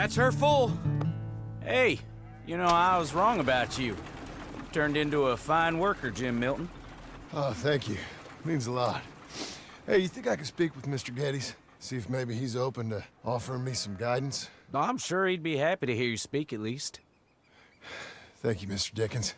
That's her full. Hey, you know, I was wrong about you. Turned into a fine worker, Jim Milton. Oh, thank you. Means a lot. Hey, you think I could speak with Mr. Geddes? See if maybe he's open to offering me some guidance? I'm sure he'd be happy to hear you speak, at least. Thank you, Mr. Dickens.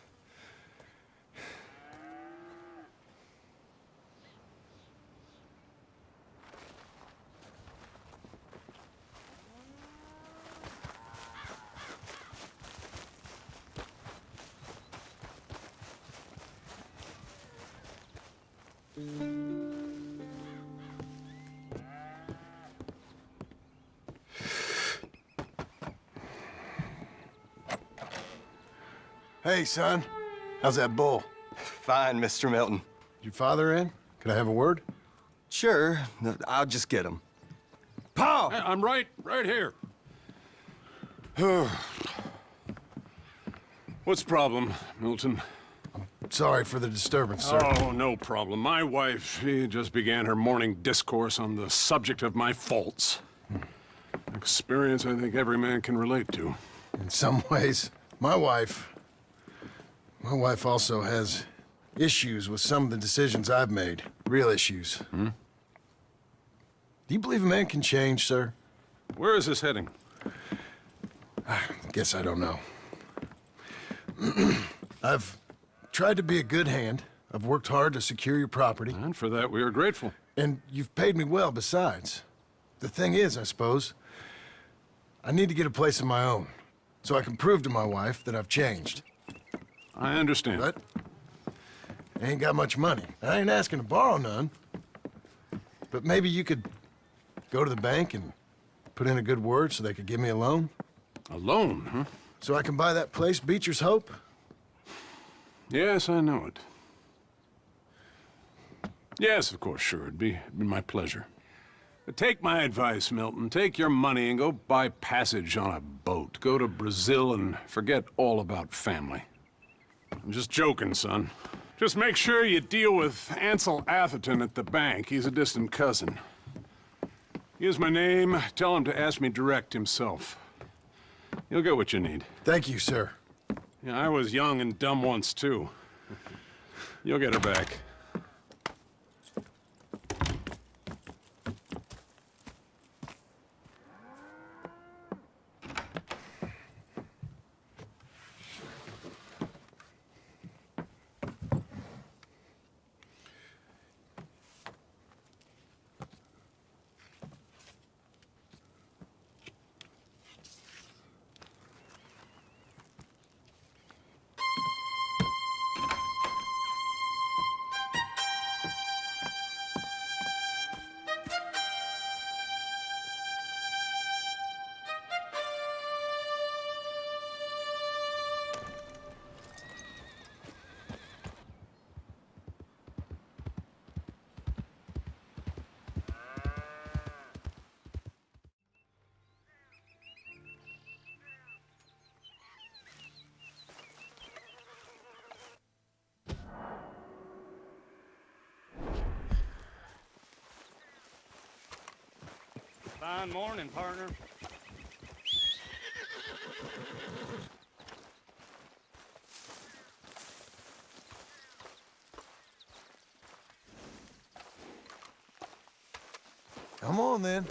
Hey, son. How's that bull? Fine, Mr. Milton. Your father in? Can I have a word? Sure, I'll just get him. Pa! Hey, I'm right here. What's the problem, Milton? Sorry for the disturbance, sir. Oh, no problem. My wife, she just began her morning discourse on the subject of my faults. Experience I think every man can relate to. In some ways, my wife also has issues with some of the decisions I've made. Real issues. Hmm? Do you believe a man can change, sir? Where is this heading? I guess I don't know. I've tried to be a good hand. I've worked hard to secure your property. And for that, we are grateful. And you've paid me well besides. The thing is, I suppose, I need to get a place of my own, so I can prove to my wife that I've changed. I understand. But I ain't got much money. I ain't asking to borrow none. But maybe you could go to the bank and put in a good word so they could give me a loan? A loan, huh? So I can buy that place, Beecher's Hope? Yes, I know it. Yes, of course, sure. It'd be my pleasure. But take my advice, Milton. Take your money and go buy passage on a boat. Go to Brazil and forget all about family. I'm just joking, son. Just make sure you deal with Ansel Atherton at the bank. He's a distant cousin. Here's my name. Tell him to ask me direct himself. You'll get what you need. Thank you, sir. Yeah, I was young and dumb once, too. You'll get her back. Fine morning, partner. Come on, then.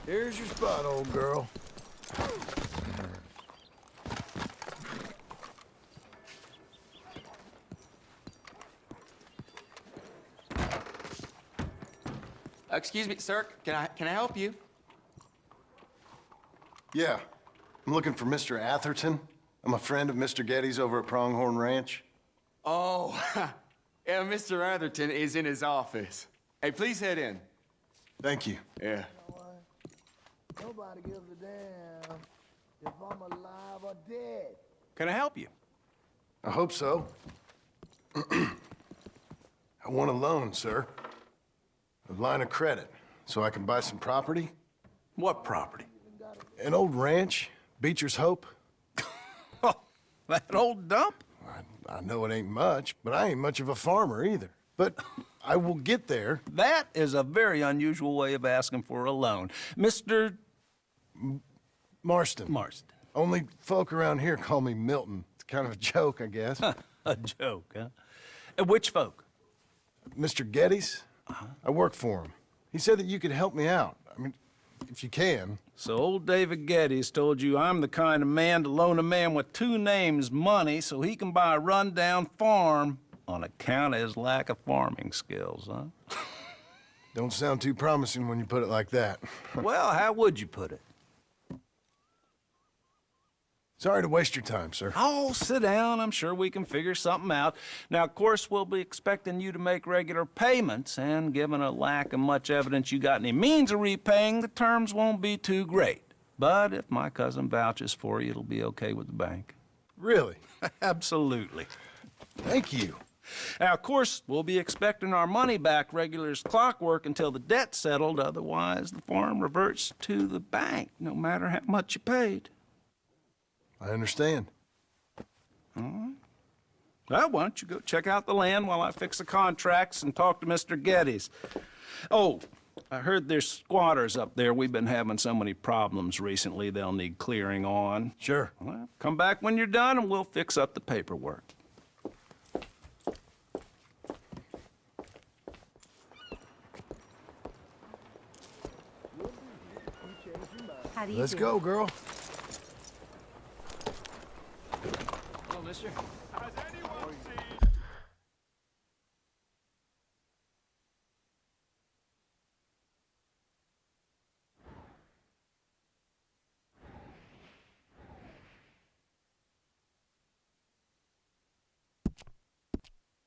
Here's your spot, old girl. Excuse me, sir. Can I help you? Yeah. I'm looking for Mr. Atherton. I'm a friend of Mr. Getty's over at Pronghorn Ranch. Oh, yeah, Mr. Atherton is in his office. Hey, please head in. Thank you. Yeah. Nobody gives a damn if I'm alive or dead. Can I help you? I hope so. I want a loan, sir. A line of credit, so I can buy some property. What property? An old ranch, Beecher's Hope. Oh, that old dump? I know it ain't much, but I ain't much of a farmer either. But I will get there. That is a very unusual way of asking for a loan. Mr. Marston. Marston. Only folk around here call me Milton. It's kind of a joke, I guess. A joke, huh? And which folk? Mr. Getty's? I work for him. He said that you could help me out. I mean, if you can. So old David Geddes told you I'm the kind of man to loan a man with two names money so he can buy a rundown farm on account of his lack of farming skills, huh? Don't sound too promising when you put it like that. Well, how would you put it? Sorry to waste your time, sir. Oh, sit down. I'm sure we can figure something out. Now, of course, we'll be expecting you to make regular payments, and given a lack of much evidence you got any means of repaying, the terms won't be too great. But if my cousin vouches for you, it'll be okay with the bank. Really? Absolutely. Thank you. Now, of course, we'll be expecting our money back regular as clockwork until the debt's settled. Otherwise, the farm reverts to the bank, no matter how much you paid. I understand. Well, why don't you go check out the land while I fix the contracts and talk to Mr. Geddes. Oh, I heard there's squatters up there. We've been having so many problems recently, they'll need clearing on. Sure. Well, come back when you're done and we'll fix up the paperwork. do you Let's do? go, girl. Hello, mister. Has anyone seen...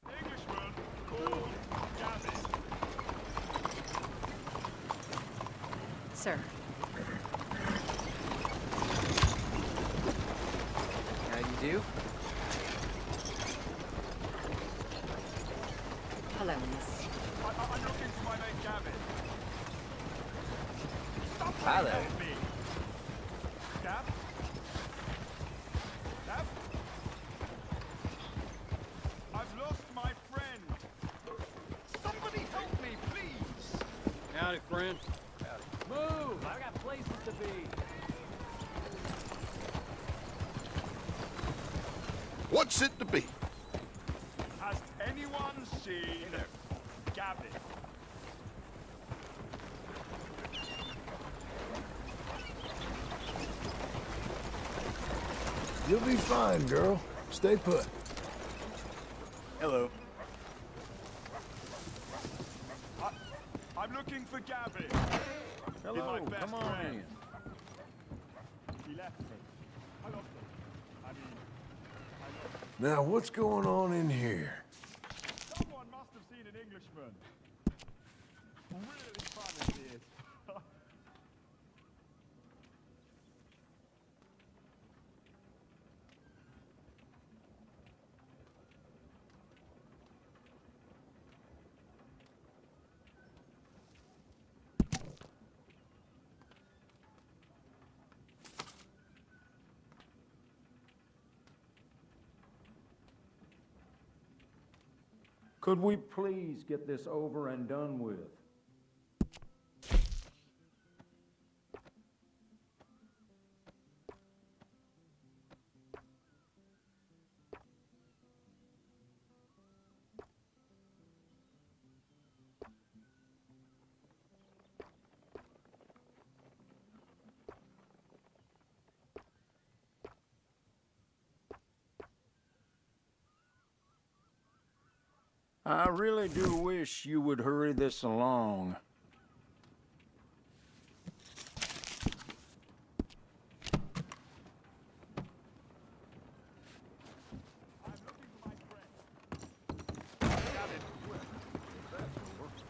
Englishman called Gavin? Sir. How you do? Hello, miss. I'm looking for my mate Gavin. Somebody Hi there. help me. Gav? Gav? I've lost my friend. Somebody help me, please. Howdy, friend. Move! I got places to be. What's it to be? Has anyone seen Gavin? You'll be fine, girl. Stay put. Hello. I'm looking for Gavin. He's my best friend. He left me. I lost him. I mean, Now, what's going on in here? someone must have seen an Englishman. Really fun it is. Could we please get this over and done with? I really do wish you would hurry this along.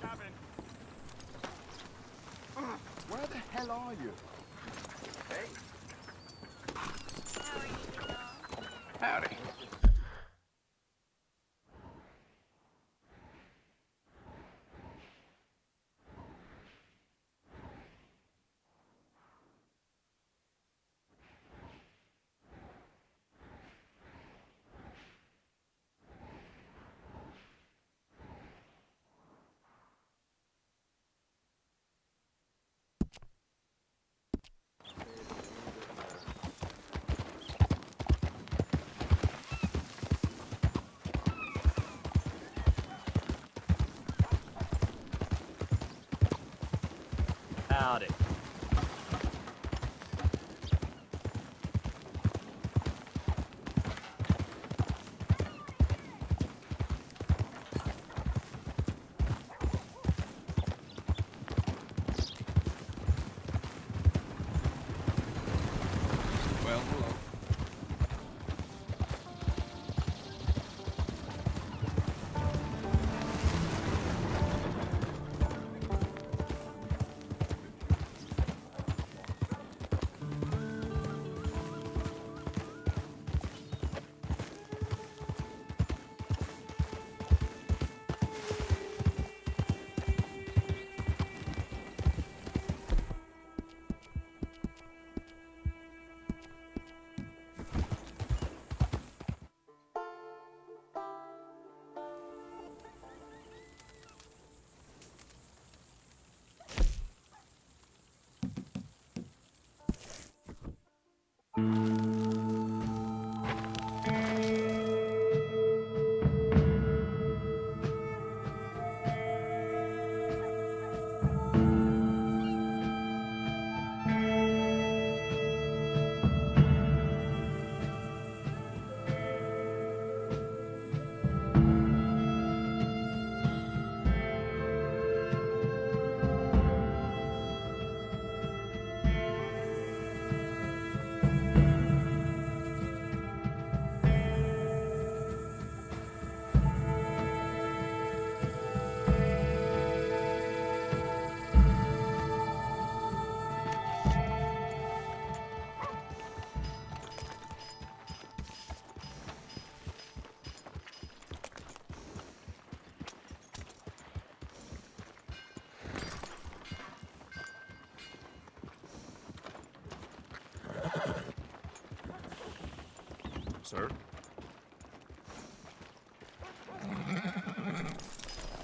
Gavin. Where the hell are you? Howdy. Howdy. Well, hello. sir.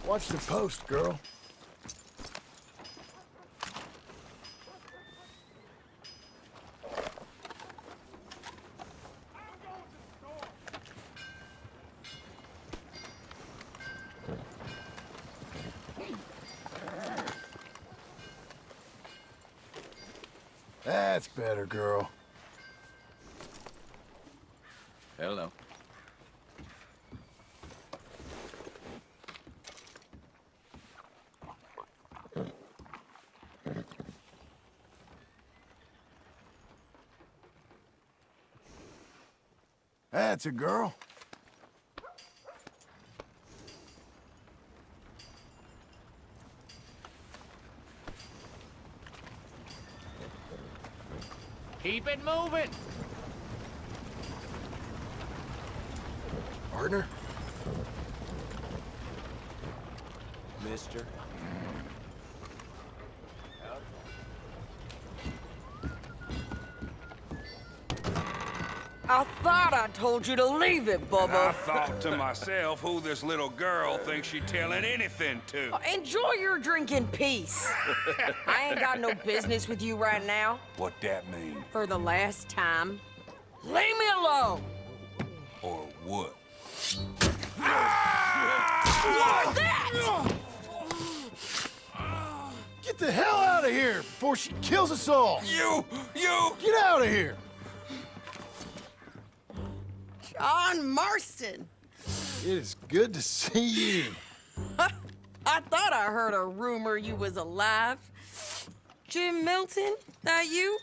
Watch the post, girl. That's better, girl. Hello. That's a girl. Keep it moving. Partner? Mister. I thought I told you to leave it, Bubba. I thought to myself who this little girl thinks she telling anything to. Enjoy your drink in peace. I ain't got no business with you right now. What that mean? For the last time, leave me alone. Or what? What's that? Get the hell out of here before she kills us all! You! Get out of here! John Marston. It is good to see you. I thought I heard a rumor you was alive. Jim Milton, that you?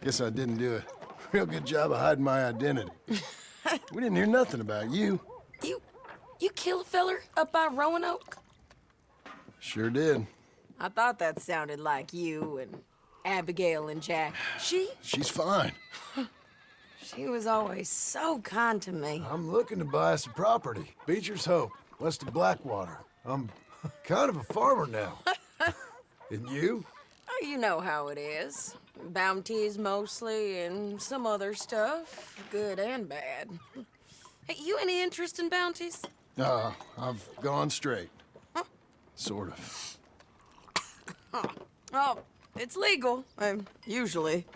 Guess I didn't do a real good job of hiding my identity. We didn't hear nothing about you. You kill a feller up by Roanoke? Sure did. I thought that sounded like you and Abigail and Jack. She's fine. She was always so kind to me. I'm looking to buy us a property. Beecher's Hope, west of Blackwater. I'm kind of a farmer now. And you? Oh, you know how it is. Bounties mostly, and some other stuff, good and bad. Hey, you any interest in bounties? I've gone straight. Sort of. Oh, it's legal, usually.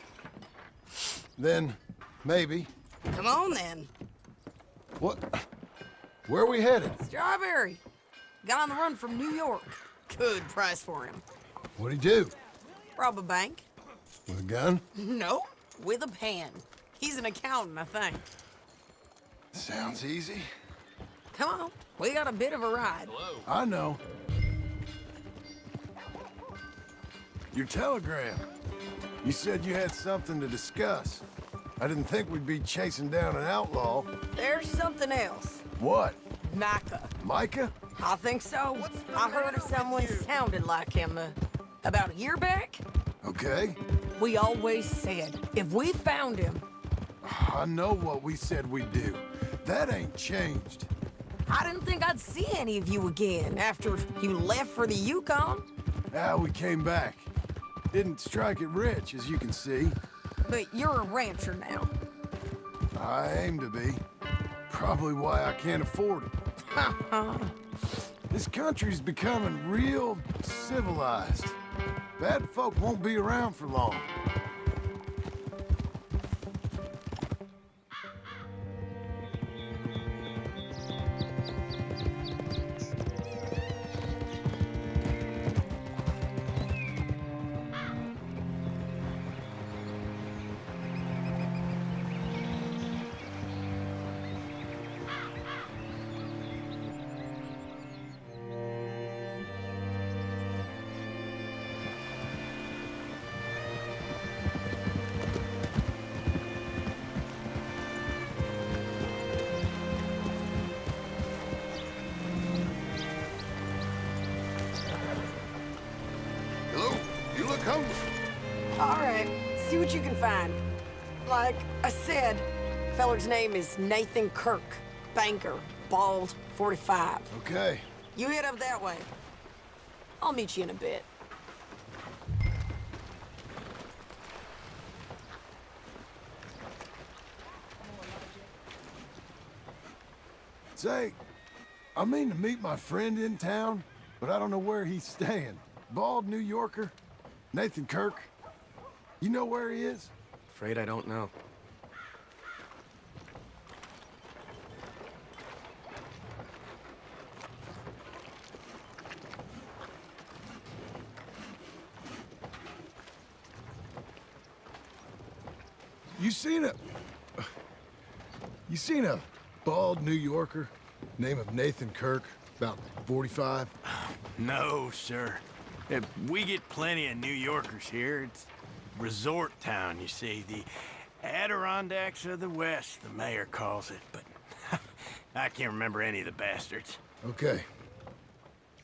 Then, maybe. Come on, then. What? Where are we headed? Strawberry. Got on the run from New York. Good price for him. What'd he do? Rob a bank. With a gun? No, with a pen. He's an accountant, I think. Sounds easy. Come on, we got a bit of a ride. I know. Your telegram. You said you had something to discuss. I didn't think we'd be chasing down an outlaw. There's something else. What? Micah. Micah? I think so. I heard of someone sounded like him about a year back. Okay. We always said, if we found him... I know what we said we'd do. That ain't changed. I didn't think I'd see any of you again after you left for the Yukon. We came back. Didn't strike it rich, as you can see. But you're a rancher now. I aim to be. Probably why I can't afford it. This country's becoming real civilized. Bad folk won't be around for long. All right, see what you can find. Like I said, feller's name is Nathan Kirk, banker, bald, 45. Okay. You head up that way. I'll meet you in a bit. Say, I mean to meet my friend in town, but I don't know where he's staying. Bald New Yorker? Nathan Kirk? You know where he is? Afraid I don't know. You seen a bald New Yorker, name of Nathan Kirk, about 45? No, sir. We get plenty of New Yorkers here. It's resort town, you see. The Adirondacks of the West, the mayor calls it, but I can't remember any of the bastards. Okay.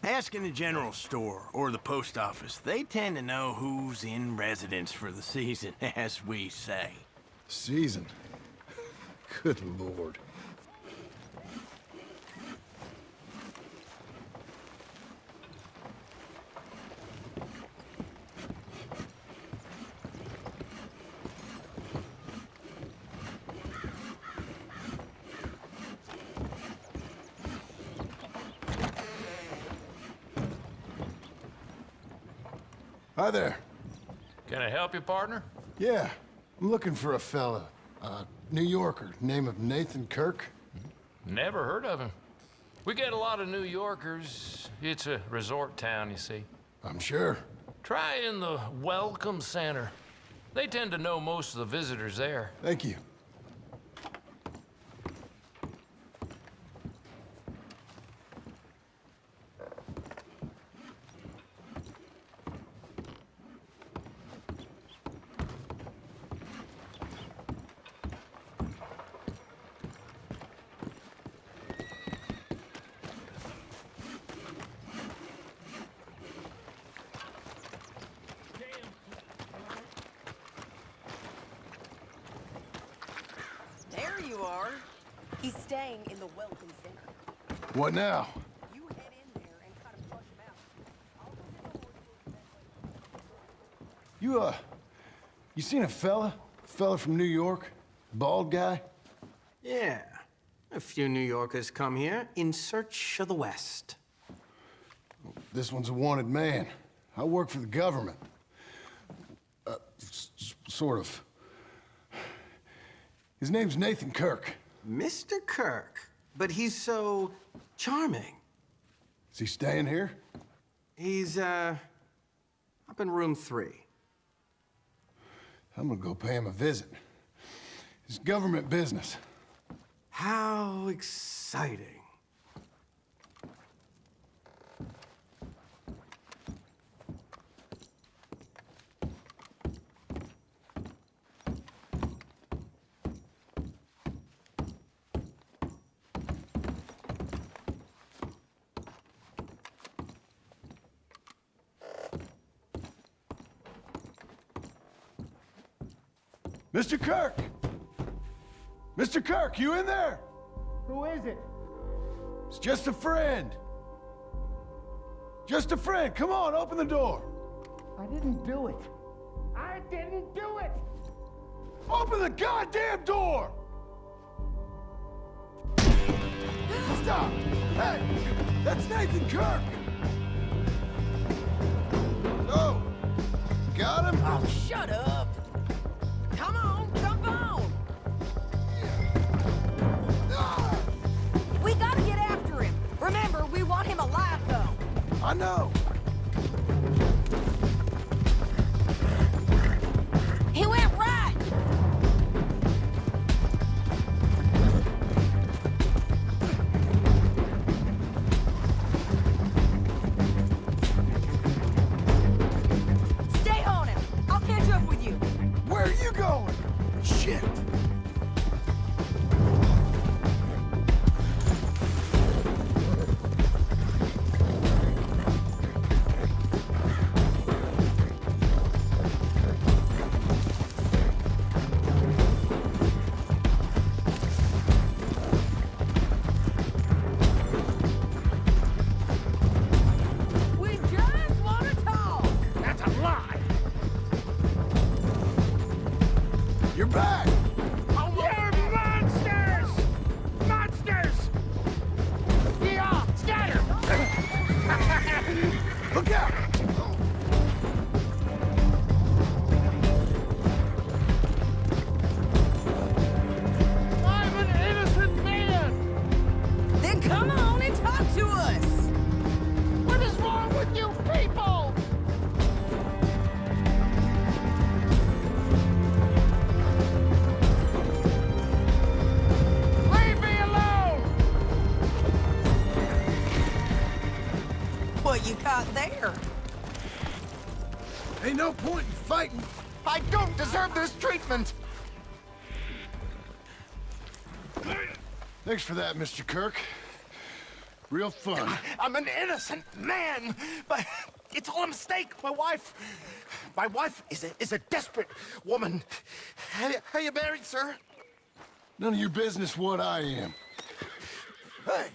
Ask in the general store or the post office. They tend to know who's in residence for the season, as we say. Season? Good Lord. Hi there. Can I help you, partner? Yeah, I'm looking for a fella. New Yorker, name of Nathan Kirk. Never heard of him. We get a lot of New Yorkers. It's a resort town, you see. I'm sure. Try in the Welcome Center. They tend to know most of the visitors there. Thank you. There you are. He's staying in the Welcome Center. What now? You head in there and try to flush him out. You seen a fella? Fella from New York? Bald guy? Yeah. A few New Yorkers come here in search of the West. This one's a wanted man. I work for the government. Sort of. His name's Nathan Kirk. Mr. Kirk? But he's so charming. Is he staying here? He's, up in room 3. I'm gonna go pay him a visit. It's government business. How exciting. Mr. Kirk! Mr. Kirk, you in there? Who is it? It's just a friend. Just a friend. Come on, open the door. I didn't do it. I didn't do it! Open the goddamn door! Stop! Hey! That's Nathan Kirk! Oh! Got him? Oh, shut up! Come on, jump on! We gotta get after him. Remember, we want him alive, though. I know. He went right! Stay on him. I'll catch up with you. Where are you going? Shit! here. Ain't no point in fighting. I don't deserve this treatment! Thanks for that, Mr. Kirk. Real fun. I'm an innocent man, but it's all a mistake. My wife is a desperate woman. Are you married, sir? None of your business what I am. Hey,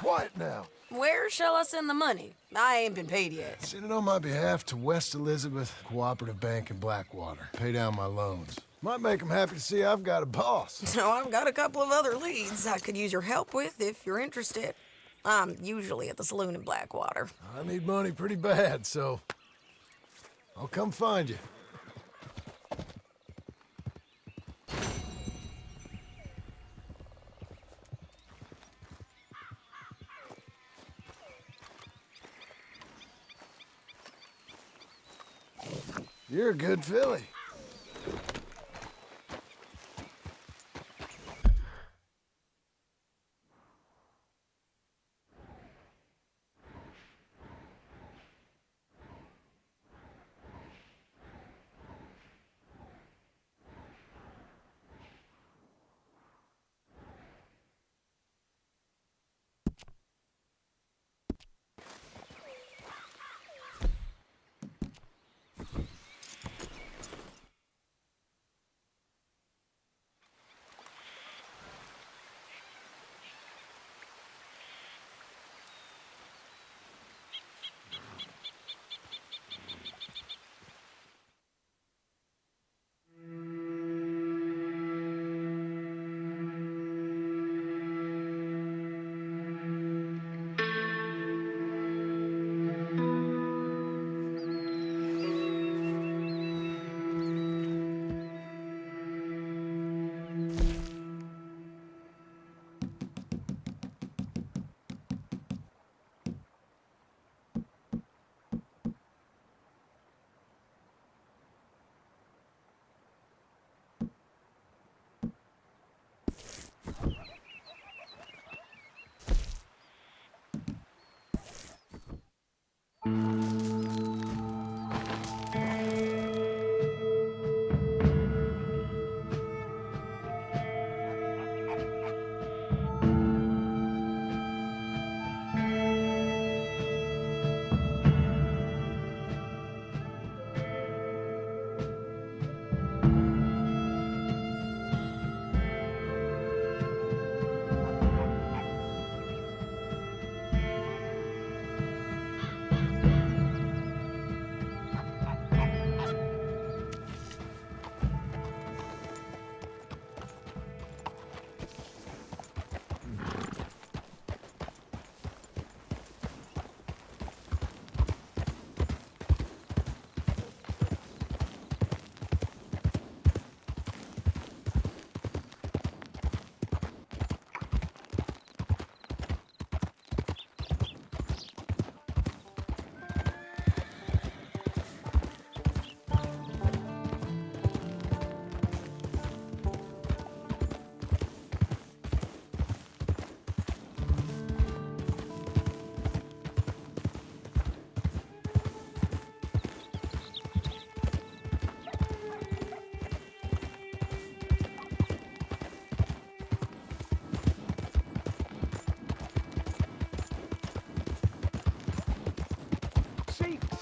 quiet now. Where shall I send the money? I ain't been paid yet. Send it on my behalf to West Elizabeth Cooperative Bank in Blackwater. Pay down my loans. Might make them happy to see I've got a boss. So I've got a couple of other leads I could use your help with if you're interested. I'm usually at the saloon in Blackwater. I need money pretty bad, so I'll come find you. You're a good filly.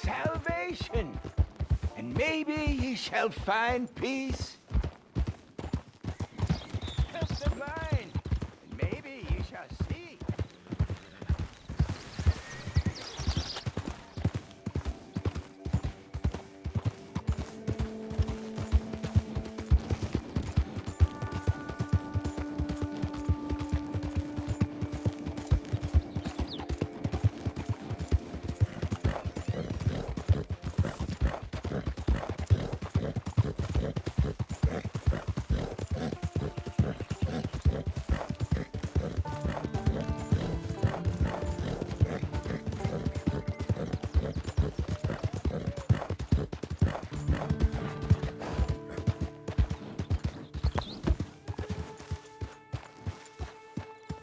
Salvation, and maybe ye shall find peace. Test the mind, and maybe ye shall see.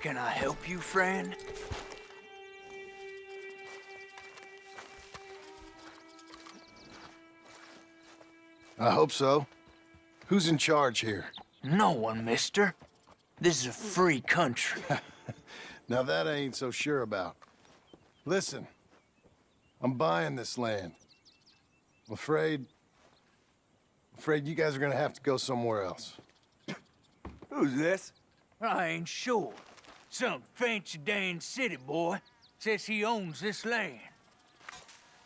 Can I help you, friend? I hope so. Who's in charge here? No one, mister. This is a free country. Now that I ain't so sure about. Listen, I'm buying this land. I'm afraid you guys are gonna have to go somewhere else. Who's this? I ain't sure. Some fancy Dan city boy says he owns this land.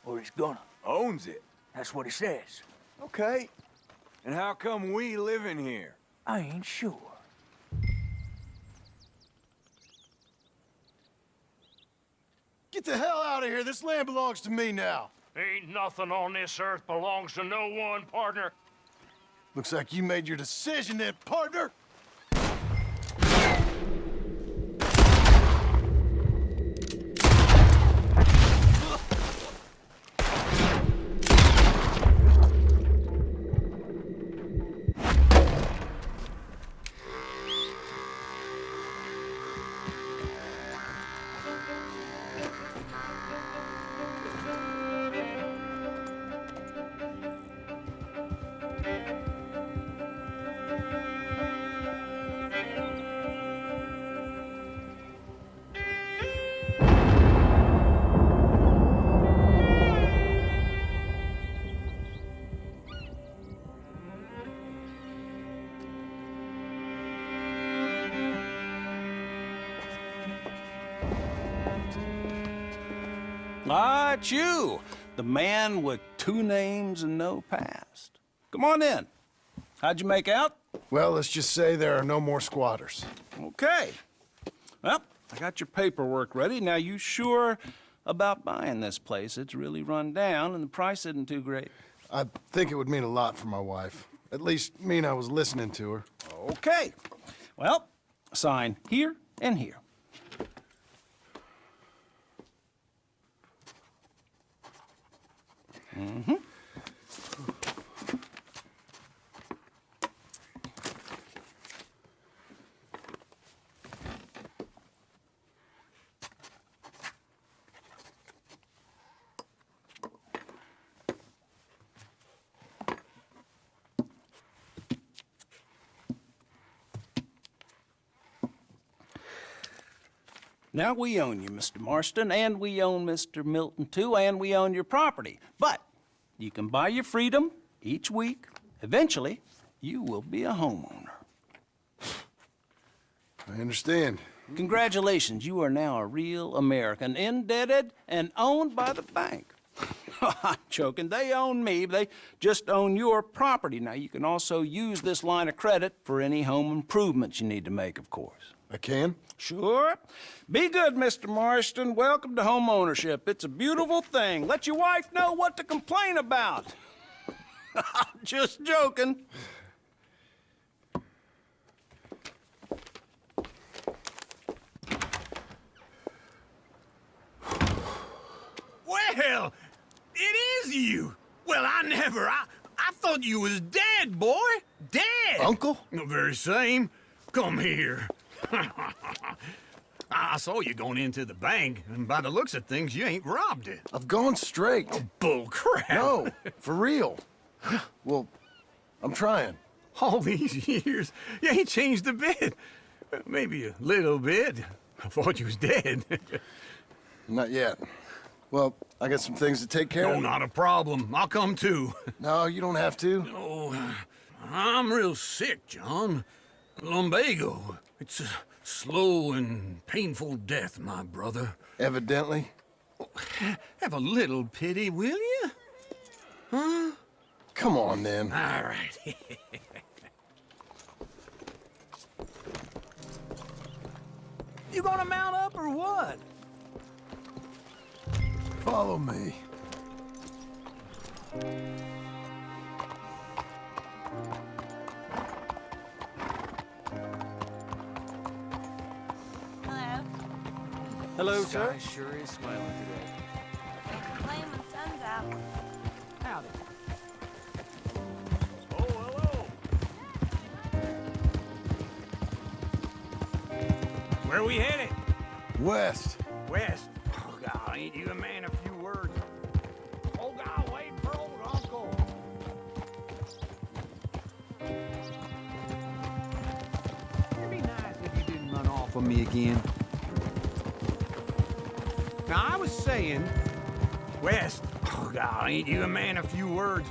Or he's gonna. Owns it? That's what he says. Okay. And how come we live in here? I ain't sure. Get the hell out of here. This land belongs to me now. Ain't nothing on this earth belongs to no one, partner. Looks like you made your decision then, partner. Ah, it's you, the man with 2 names and no past. Come on in. How'd you make out? Well, let's just say there are no more squatters. Okay. Well, I got your paperwork ready. Now, you sure about buying this place? It's really run down, and the price isn't too great. I think it would mean a lot for my wife. At least mean I was listening to her. Okay. Well, sign here and here. Mm-hmm. Now, we own you, Mr. Marston, and we own Mr. Milton, too, and we own your property. But you can buy your freedom each week. Eventually, you will be a homeowner. I understand. Congratulations, you are now a real American, indebted and owned by the bank. I'm joking. They own me. They just own your property. Now, you can also use this line of credit for any home improvements you need to make, of course. I can? Sure. Be good, Mr. Marston. Welcome to home ownership. It's a beautiful thing. Let your wife know what to complain about. Just joking. Well, it is you. Well, I thought you was dead, boy. Dead. Uncle? The very same. Come here. I saw you going into the bank, and by the looks of things, you ain't robbed it. I've gone straight. Oh, bull crap. No, for real. Well, I'm trying. All these years, you ain't changed a bit. Maybe a little bit. I thought you was dead. Not yet. Well, I got some things to take care of. No, not a problem. I'll come too. No, you don't have to. No, I'm real sick, John. Lumbago. It's a slow and painful death, my brother. Evidently. Have a little pity, will you? Huh? Come on, then. All right. You gonna mount up or what? Follow me. Hello, sir. Sky sure is smiling today. Can't complain when sun's out. Howdy. Oh, hello. Where we headed? West. West. Oh, God, ain't you a man of few words? Oh, God, wait for old Uncle. off of me again. Now, I was saying, west. Oh, God, ain't you a man of few words?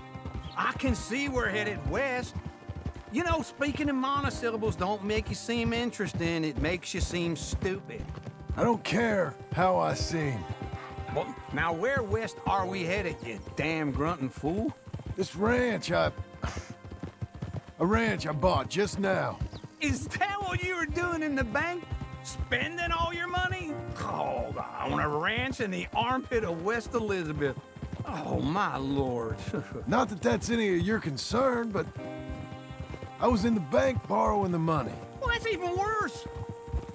I can see we're headed west. You know, speaking in monosyllables don't make you seem interesting. It makes you seem stupid. I don't care how I seem. Well, now where west are we headed, you damn grunting fool? This ranch a ranch I bought just now. Is that what you were doing in the bank? Spending all your money? Oh, on a ranch in the armpit of West Elizabeth. Oh, my lord. Not that that's any of your concern, but I was in the bank borrowing the money. Well, that's even worse.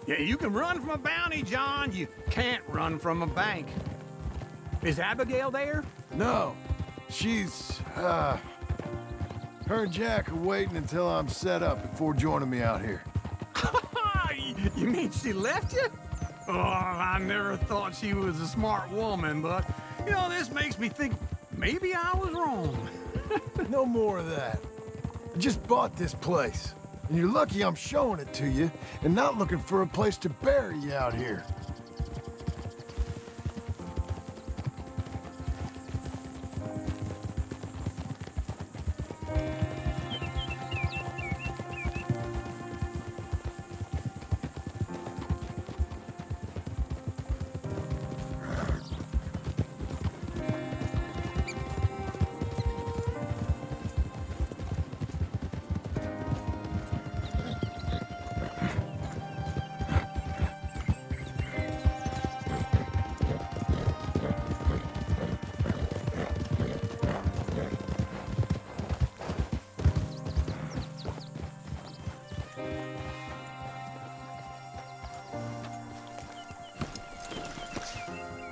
Yeah, you can run from a bounty, John. You can't run from a bank. Is Abigail there? No. She's, her and Jack are waiting until I'm set up before joining me out here. You mean she left you? Oh, I never thought she was a smart woman, but, you know, this makes me think maybe I was wrong. No more of that. I just bought this place, and you're lucky I'm showing it to you and not looking for a place to bury you out here.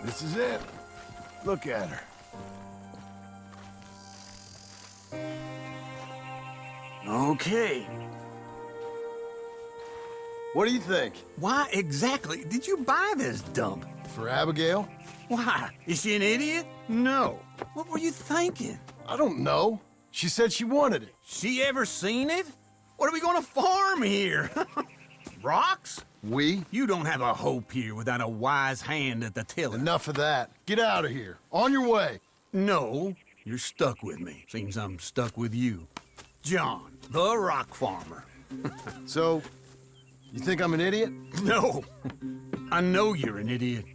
This is it. Look at her. Okay. What do you think? Why exactly did you buy this dump? For Abigail? Why? Is she an idiot? No. What were you thinking? I don't know. She said she wanted it. She ever seen it? What are we gonna farm here? Rocks? We? You don't have a hope here without a wise hand at the tiller. Enough of that. Get out of here. On your way. No, you're stuck with me. Seems I'm stuck with you. John, the rock farmer. So, you think I'm an idiot? No. I know you're an idiot.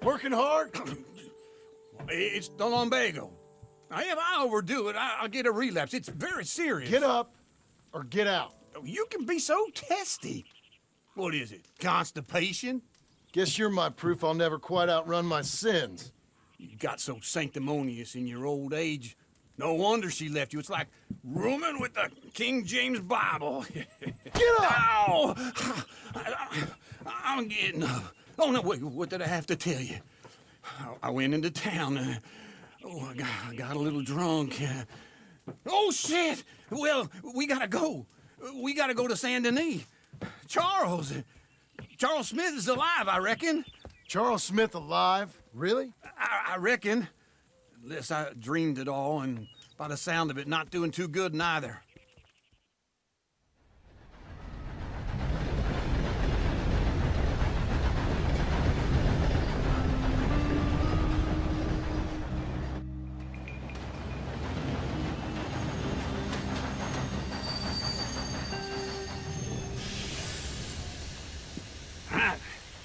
Working hard? It's the lumbago. Now, if I overdo it, I'll get a relapse. It's very serious. Get up or get out. You can be so testy. What is it, constipation? Guess you're my proof I'll never quite outrun my sins. You got so sanctimonious in your old age. No wonder she left you. It's like rooming with the King James Bible. Get up! Ow! I'm getting up. Oh, no, wait, what did I have to tell you? I went into town. I got a little drunk. Oh, shit! Well, we gotta go. We gotta go to Saint Denis. Charles Smith is alive, I reckon. Charles Smith alive? Really? I reckon. Unless I dreamed it all, and by the sound of it, not doing too good neither.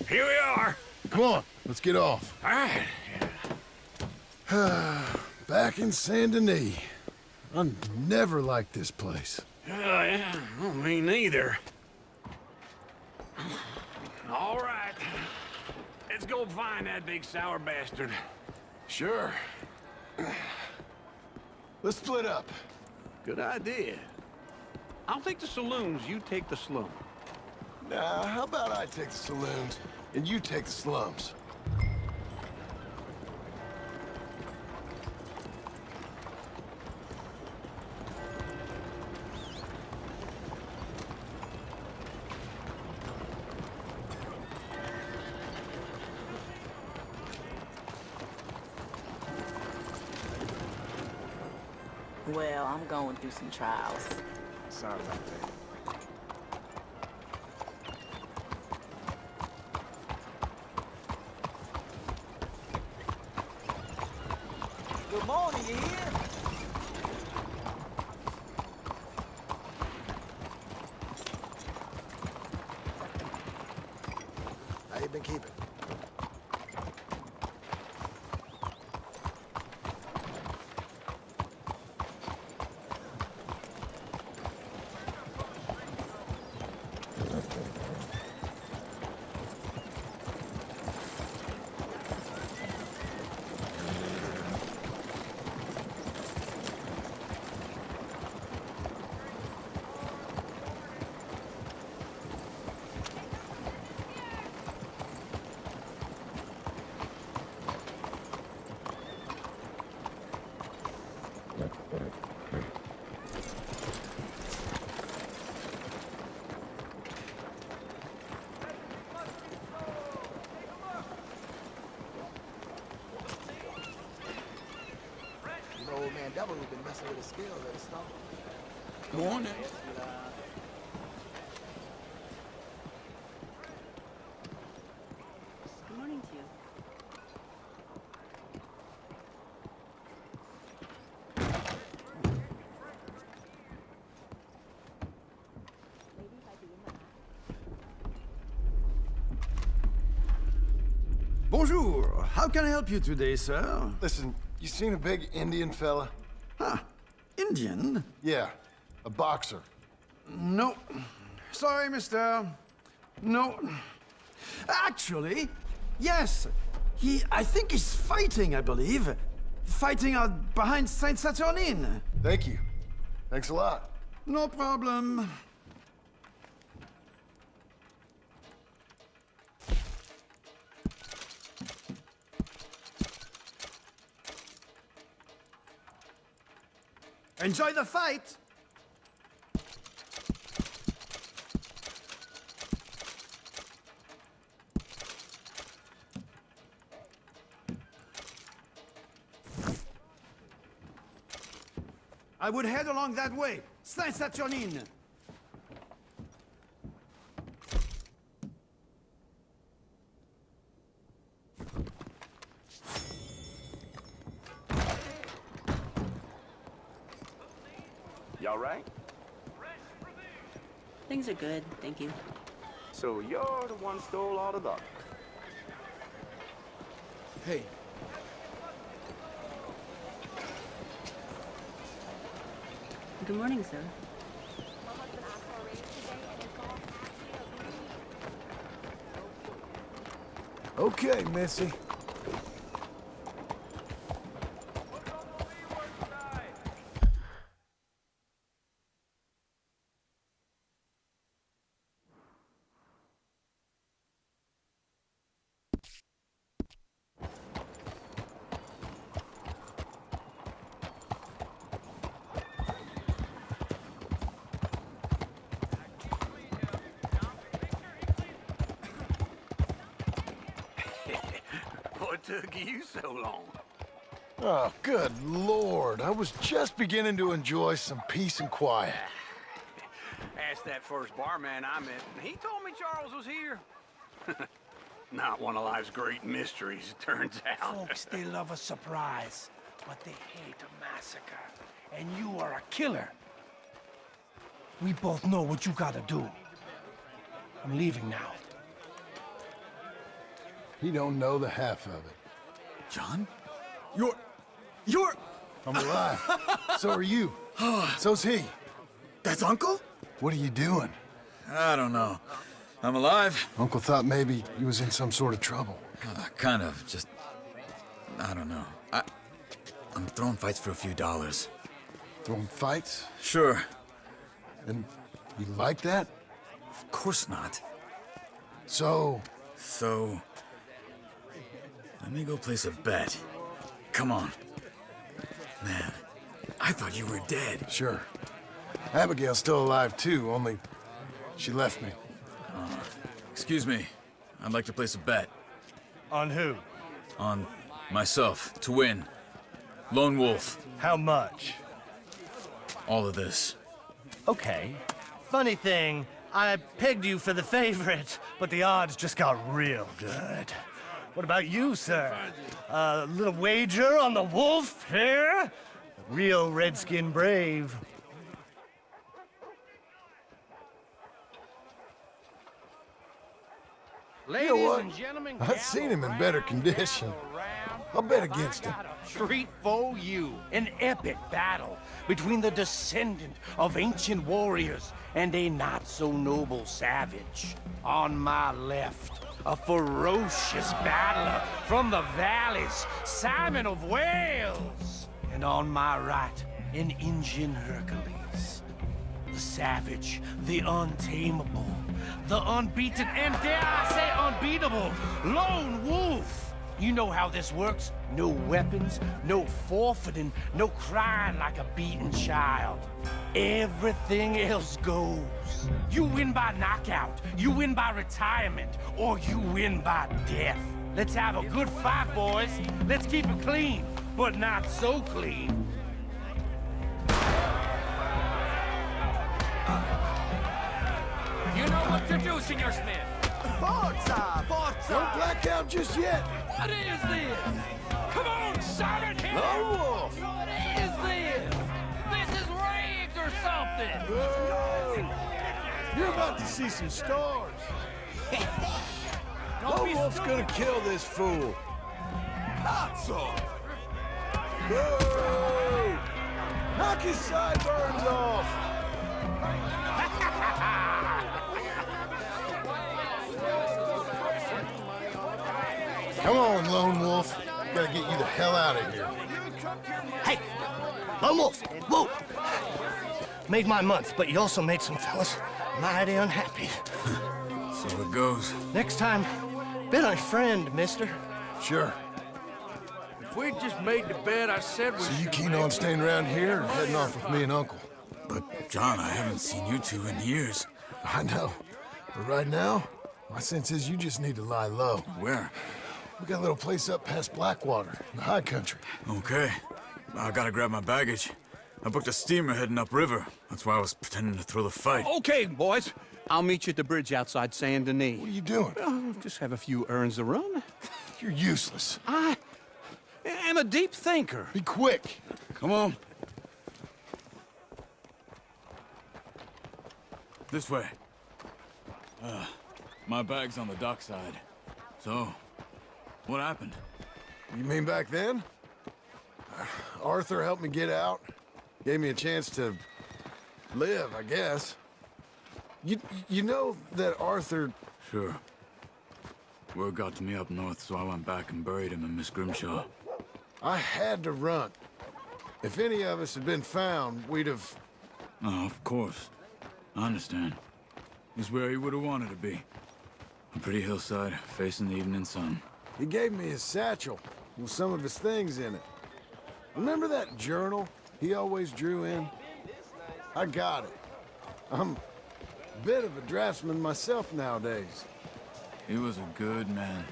Here we are. Come on, let's get off. All right. Back in Saint Denis. I never liked this place. Yeah, well, me neither. All right. Let's go find that big sour bastard. Sure. Let's split up. Good idea. I'll take the saloons, you take the slum. Nah, how about I take the saloons and you take the slums? Well, I'm going through some trials. Sorry about that. Good morning, you hear? How you been keeping? Old man Double has been messing with his skills at his stall. Morning. Good morning to you. Bonjour. How can I help you today, sir? Listen, you seen a big Indian fella? Huh. Indian? Yeah, a boxer. No. Sorry, mister. No. Actually, yes. I think he's fighting, I believe. Fighting out behind Saint Saturnine. Thank you. Thanks a lot. No problem. Enjoy the fight! I would head along that way. Saint Saturnine. Y'all right? Things are good, thank you. So you're the one stole all the luck. Hey. Good morning, sir. Okay, Missy. What took you so long? Oh, good Lord. I was just beginning to enjoy some peace and quiet. Asked that first barman I met, and he told me Charles was here. Not one of life's great mysteries, it turns out. Folks, they love a surprise, but they hate a massacre. And you are a killer. We both know what you gotta do. I'm leaving now. He don't know the half of it. John? You're... I'm alive. So are you. So's he. That's Uncle? What are you doing? I don't know. I'm alive. Uncle thought maybe he was in some sort of trouble. Kind of. Just... I don't know. I'm throwing fights for a few dollars. Throwing fights? Sure. And you like that? Of course not. So... Let me go place a bet. Come on. Man, I thought you were dead. Sure. Abigail's still alive, too, only she left me. Excuse me. I'd like to place a bet. On who? On myself, to win. Lone Wolf. How much? All of this. Okay. Funny thing, I pegged you for the favorite, but the odds just got real good. What about you, sir? A little wager on the wolf here? Real redskin brave. You know what? I've seen him in better condition. I'll bet against him. Treat for you. An epic battle between the descendant of ancient warriors and a not-so-noble savage. On my left, a ferocious battler from the valleys, Simon of Wales. And on my right, an Indian Hercules. The savage, the untamable, the unbeaten, and dare I say unbeatable, Lone Wolf. You know how this works. No weapons, no forfeiting, no crying like a beaten child. Everything else goes. You win by knockout, you win by retirement, or you win by death. Let's have a good fight, boys. Let's keep it clean, but not so clean. You know what you're doing, Senor Smith. Forza! Don't black out just yet. What is this? Come on, Simon, hit him! Lone Wolf! What is this? This is rigged or something! Whoa. You're about to see some stars. Lone Wolf's gonna kill this fool. Hot sauce! Whoa! Knock his sideburns off! Come on, Lone Wolf. Gotta get you the hell out of here. Hey, Lone Wolf, whoa! Made my month, but you also made some fellas mighty unhappy. So it goes. Next time, bet on your friend, mister. Sure. If we just made the bet I said we So you keen on staying around here or heading off with me and Uncle? But, John, I haven't seen you two in years. I know. But right now, my sense is you just need to lie low. Where? We got a little place up past Blackwater, in the high country. Okay. I gotta grab my baggage. I booked a steamer heading upriver. That's why I was pretending to throw the fight. Okay, boys. I'll meet you at the bridge outside Saint Denis. What are you doing? Just have a few errands to run. You're useless. I am a deep thinker. Be quick. Come on. This way. My bag's on the dockside. So, what happened? You mean back then? Arthur helped me get out. Gave me a chance to live, I guess. You know that Arthur... Sure. Word got to me up north, so I went back and buried him in Miss Grimshaw. I had to run. If any of us had been found, we'd have... Oh, of course. I understand. He's where he would have wanted to be. A pretty hillside, facing the evening sun. He gave me his satchel with some of his things in it. Remember that journal he always drew in? I got it. I'm a bit of a draftsman myself nowadays. He was a good man.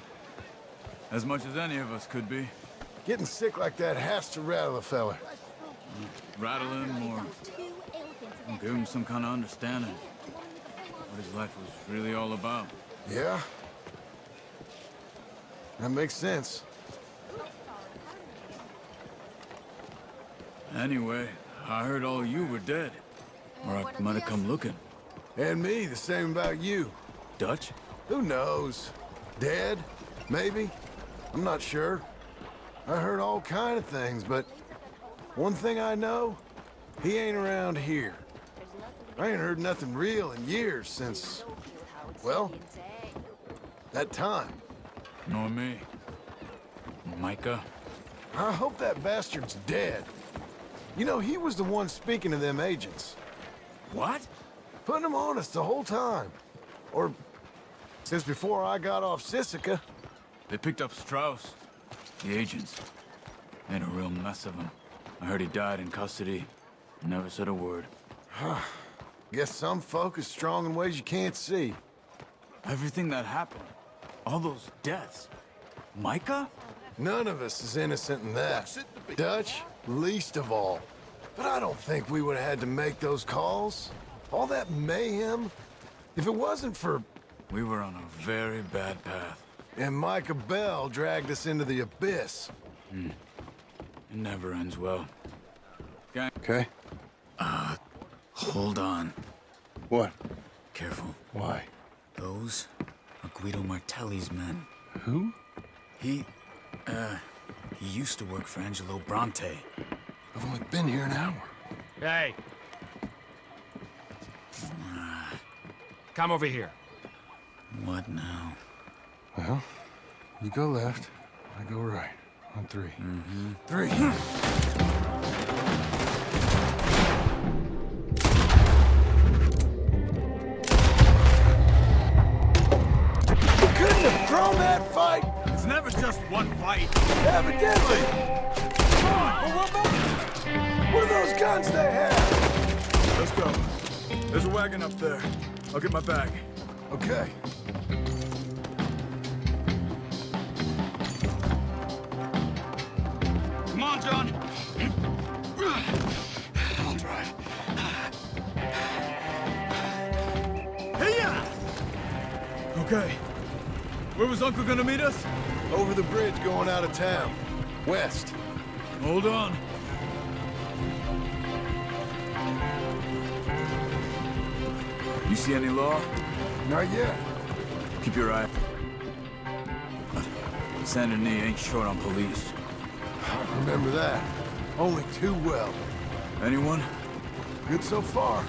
As much as any of us could be. Getting sick like that has to rattle a fella. Rattle him or give him some kind of understanding. What his life was really all about. Yeah? That makes sense. Anyway, I heard all you were dead. Or I might have come looking. And me, the same about you. Dutch? Who knows? Dead? Maybe? I'm not sure. I heard all kind of things, but one thing I know, he ain't around here. I ain't heard nothing real in years since, well, that time. Nor me. Micah? I hope that bastard's dead. You know, he was the one speaking to them agents. What? Putting them on us the whole time. Or since before I got off Sisika. They picked up Strauss. The agents. Made a real mess of him. I heard he died in custody. Never said a word. Guess some folk is strong in ways you can't see. Everything that happened. All those deaths. Micah? None of us is innocent in that. Dutch, least of all. But I don't think we would have had to make those calls. All that mayhem. If it wasn't for... We were on a very bad path. And Micah Bell dragged us into the abyss. It never ends well. Gang. Okay. Hold on. What? Careful. Why? Those are Guido Martelli's men. Who? He used to work for Angelo Bronte. I've only been here an hour. Hey. Come over here. What now? Well, you go left, I go right. On three. Mm-hmm. 3. Couldn't have thrown that fight! It's never just one fight. Evidently! Come on, what are those guns they have? Let's go. There's a wagon up there. I'll get my bag. Okay. Come on, John. I'll drive. Hey-ya! Okay. Where was Uncle gonna meet us? Over the bridge going out of town. West. Hold on. You see any law? Not yet. Keep your eye. Saint Denis ain't short on police. I remember that. Only too well. Anyone? Good so far.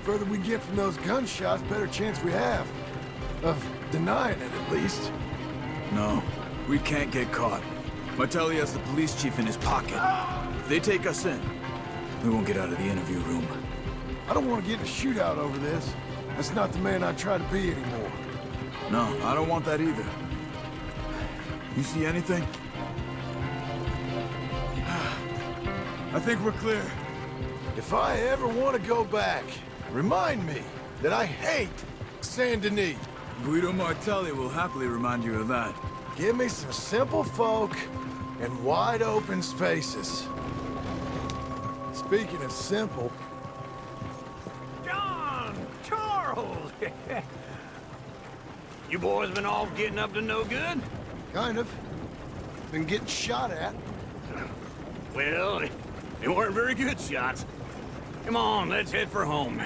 Further we get from those gunshots, better chance we have. Of denying it, at least. No, we can't get caught. Martelli has the police chief in his pocket. If they take us in, we won't get out of the interview room. I don't want to get in a shootout over this. That's not the man I try to be anymore. No, I don't want that either. You see anything? I think we're clear. If I ever want to go back, remind me that I hate Saint Denis. Guido Martelli will happily remind you of that. Give me some simple folk and wide open spaces. Speaking of simple... John! Charles! You boys been all getting up to no good? Kind of. Been getting shot at. Well, they weren't very good shots. Come on, let's head for home.